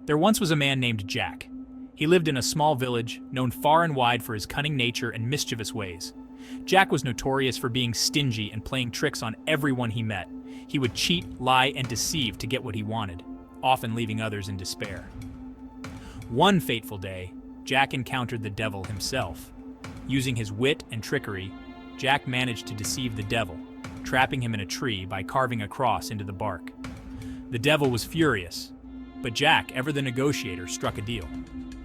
There once was a man named Jack. He lived in a small village, known far and wide for his cunning nature and mischievous ways. Jack was notorious for being stingy and playing tricks on everyone he met. He would cheat, lie, and deceive to get what he wanted, often leaving others in despair. One fateful day, Jack encountered the devil himself. Using his wit and trickery, Jack managed to deceive the devil, trapping him in a tree by carving a cross into the bark. The devil was furious, but Jack, ever the negotiator, struck a deal.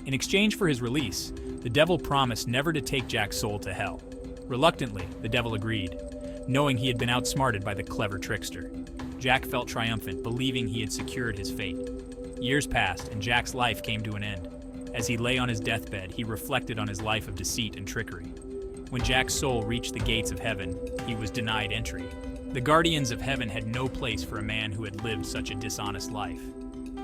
In exchange for his release, the devil promised never to take Jack's soul to hell. Reluctantly, the devil agreed, knowing he had been outsmarted by the clever trickster. Jack felt triumphant, believing he had secured his fate. Years passed, and Jack's life came to an end. As he lay on his deathbed, he reflected on his life of deceit and trickery. When Jack's soul reached the gates of heaven, he was denied entry. The guardians of heaven had no place for a man who had lived such a dishonest life.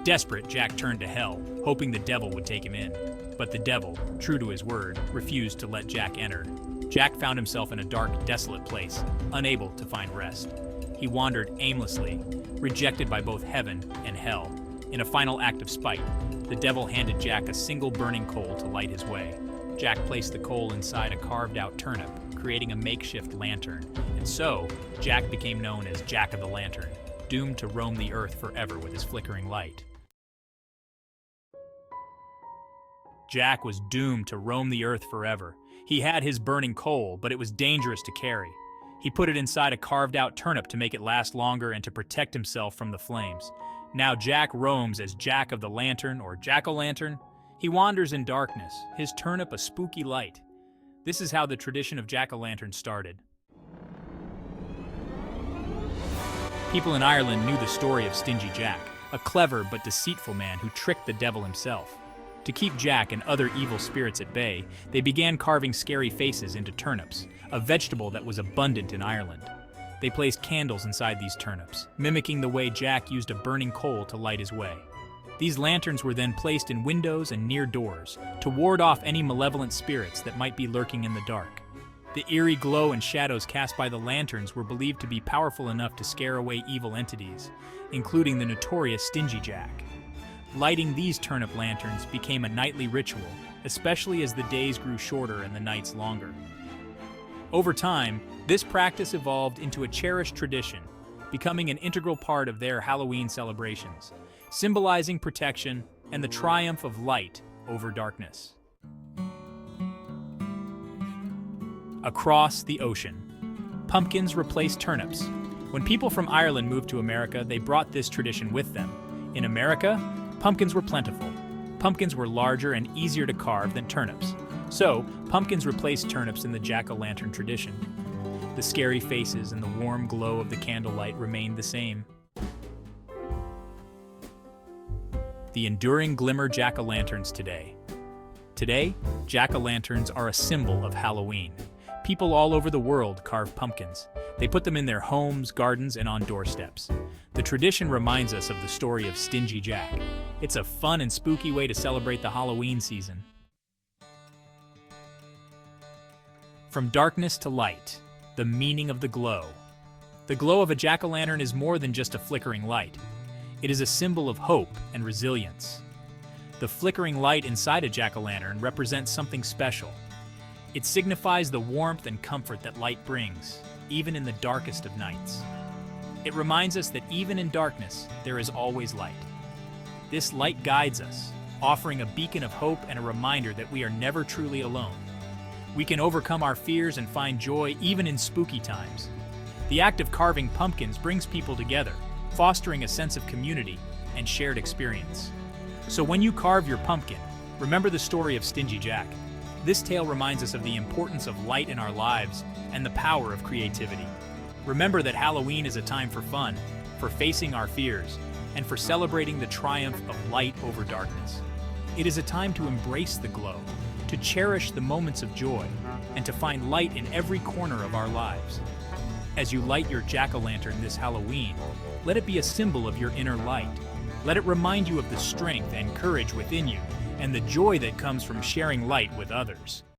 Desperate, Jack turned to hell, hoping the devil would take him in. But the devil, true to his word, refused to let Jack enter. Jack found himself in a dark, desolate place, unable to find rest. He wandered aimlessly, rejected by both heaven and hell. In a final act of spite, the devil handed Jack a single burning coal to light his way. Jack placed the coal inside a carved-out turnip, creating a makeshift lantern. And so, Jack became known as Jack of the Lantern, doomed to roam the earth forever with his flickering light. Jack was doomed to roam the earth forever. He had his burning coal, but it was dangerous to carry. He put it inside a carved-out turnip to make it last longer and to protect himself from the flames. Now Jack roams as Jack of the Lantern, or Jack-o'-lantern. He wanders in darkness, his turnip a spooky light. This is how the tradition of Jack-o'-lantern started. People in Ireland knew the story of Stingy Jack, a clever but deceitful man who tricked the devil himself. To keep Jack and other evil spirits at bay, they began carving scary faces into turnips, a vegetable that was abundant in Ireland. They placed candles inside these turnips, mimicking the way Jack used a burning coal to light his way. These lanterns were then placed in windows and near doors to ward off any malevolent spirits that might be lurking in the dark. The eerie glow and shadows cast by the lanterns were believed to be powerful enough to scare away evil entities, including the notorious Stingy Jack. Lighting these turnip lanterns became a nightly ritual, especially as the days grew shorter and the nights longer. Over time, this practice evolved into a cherished tradition, becoming an integral part of their Halloween celebrations, symbolizing protection and the triumph of light over darkness. Across the ocean, pumpkins replaced turnips. When people from Ireland moved to America, they brought this tradition with them. In America, pumpkins were plentiful. Pumpkins were larger and easier to carve than turnips. So, pumpkins replaced turnips in the jack-o'-lantern tradition. The scary faces and the warm glow of the candlelight remained the same. The enduring glimmer jack-o'-lanterns today. Today, jack-o'-lanterns are a symbol of Halloween. People all over the world carve pumpkins. They put them in their homes, gardens, and on doorsteps. The tradition reminds us of the story of Stingy Jack. It's a fun and spooky way to celebrate the Halloween season. From darkness to light, the meaning of the glow. The glow of a jack-o'-lantern is more than just a flickering light. It is a symbol of hope and resilience. The flickering light inside a jack-o'-lantern represents something special. It signifies the warmth and comfort that light brings, even in the darkest of nights. It reminds us that even in darkness, there is always light. This light guides us, offering a beacon of hope and a reminder that we are never truly alone. We can overcome our fears and find joy even in spooky times. The act of carving pumpkins brings people together, fostering a sense of community and shared experience. So when you carve your pumpkin, remember the story of Stingy Jack. This tale reminds us of the importance of light in our lives and the power of creativity. Remember that Halloween is a time for fun, for facing our fears, and for celebrating the triumph of light over darkness. It is a time to embrace the glow, to cherish the moments of joy, and to find light in every corner of our lives. As you light your jack-o'-lantern this Halloween, let it be a symbol of your inner light. Let it remind you of the strength and courage within you, and the joy that comes from sharing light with others.